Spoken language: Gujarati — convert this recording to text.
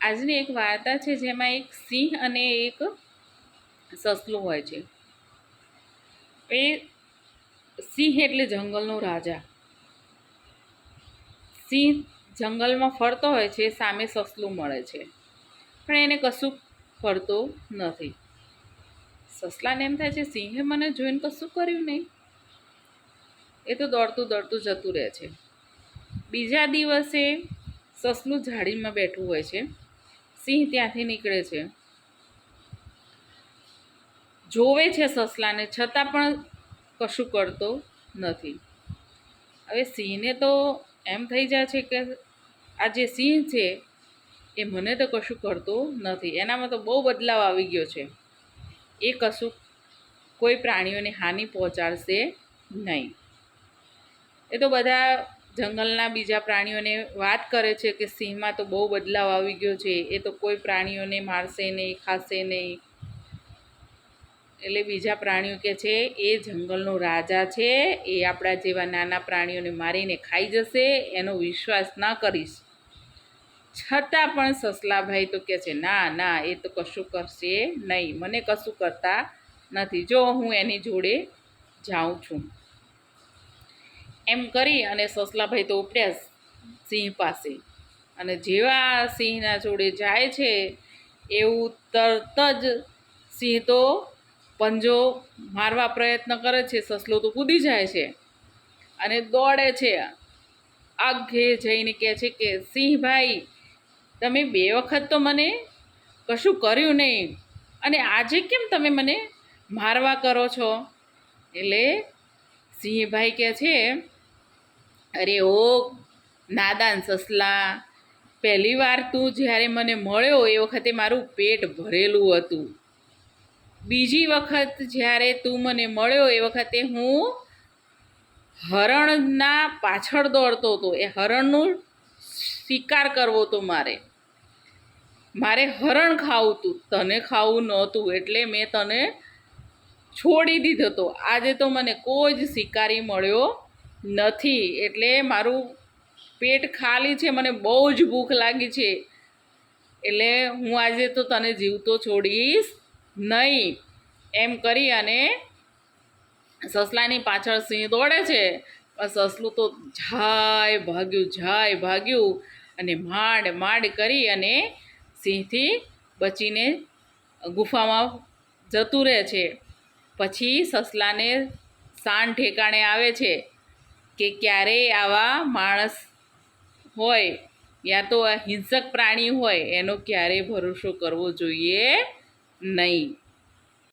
આજની એક વાર્તા છે જેમાં એક સિંહ અને એક સસલું હોય છે. એ સિંહ એટલે જંગલનો રાજા. સિંહ જંગલમાં ફરતો હોય છે, સામે સસલું મળે છે, પણ એને કશું કરતો નથી. સસલાને એમ થાય છે સિંહે મને જોઈને કશું કર્યું નહીં, એ તો દોડતું દોડતું જતું રહે છે. બીજા દિવસે સસલું ઝાડીમાં બેઠું હોય છે. સિંહ ત્યાંથી નીકળે છે, જોવે છે સસલાને, છતાં પણ કશું કરતો નથી. હવે સિંહને તો એમ થઈ જાય છે કે આ જે સિંહ છે એ મને તો કશું કરતો નથી, એનામાં તો બહુ બદલાવ આવી ગયો છે. એ કશું કોઈ પ્રાણીઓને હાનિ પહોંચાડશે નહીં. એ તો બધા જંગલના બીજા પ્રાણીઓને વાત કરે છે કે સિંહમાં તો બહુ બદલાવ આવી ગયો છે, એ તો કોઈ પ્રાણીઓને મારશે નહીં, ખાશે નહીં. એટલે બીજા પ્રાણીઓ કહે છે એ જંગલનો રાજા છે, એ આપણા જેવા નાના પ્રાણીઓને મારીને ખાઈ જશે, એનો વિશ્વાસ ના કરીશ. છતાં પણ સસલાભાઈ તો કહે છે ના ના, એ તો કશું કરશે નહીં, મને કશું કરતા નથી, જો હું એની જોડે જાઉં છું. એમ કરી અને સસલાભાઈ તો ઉપડ્યા સિંહ પાસે, અને જેવા સિંહના જોડે જાય છે એવું તરત જ સિંહ તો પંજો મારવા પ્રયત્ન કરે છે. સસલો તો કૂદી જાય છે અને દોડે છે. આગે જઈને કહે છે કે સિંહભાઈ, તમે 2 વખત તો મને કશું કર્યું નહીં, અને આજે કેમ તમે મને મારવા કરો છો? એટલે સિંહભાઈ કહે છે, અરે ઓ નાદાન સસલા, પહેલી વાર તું જ્યારે મને મળ્યો એ વખતે મારું પેટ ભરેલું હતું. બીજી વખત જ્યારે તું મને મળ્યો એ વખતે હું હરણના પાછળ દોડતો હતો. એ હરણનું શિકાર કરવો હતો મારે હરણ ખાવું હતું, તને ખાવું નહોતું, એટલે મેં તને છોડી દીધો હતો. આજે તો મને કોઈ જ શિકારી મળ્યો નથી, એટલે મારું પેટ ખાલી છે, મને બહુ જ ભૂખ લાગી છે, એટલે હું આજે તો તને જીવતો છોડીશ નહીં. એમ કરી અને સસલાની પાછળ સિંહ દોડે છે, પણ સસલું તો જાય ભાગ્યું અને માંડ કરી અને સિંહથી બચીને ગુફામાં જતું રહે છે. પછી સસલાને શાન ઠેકાણે આવે છે કે ક્યારેય આવા માણસ હોય યા તો હિંસક પ્રાણી હોય એનો ક્યારેય ભરોસો કરવો જોઈએ નહીં.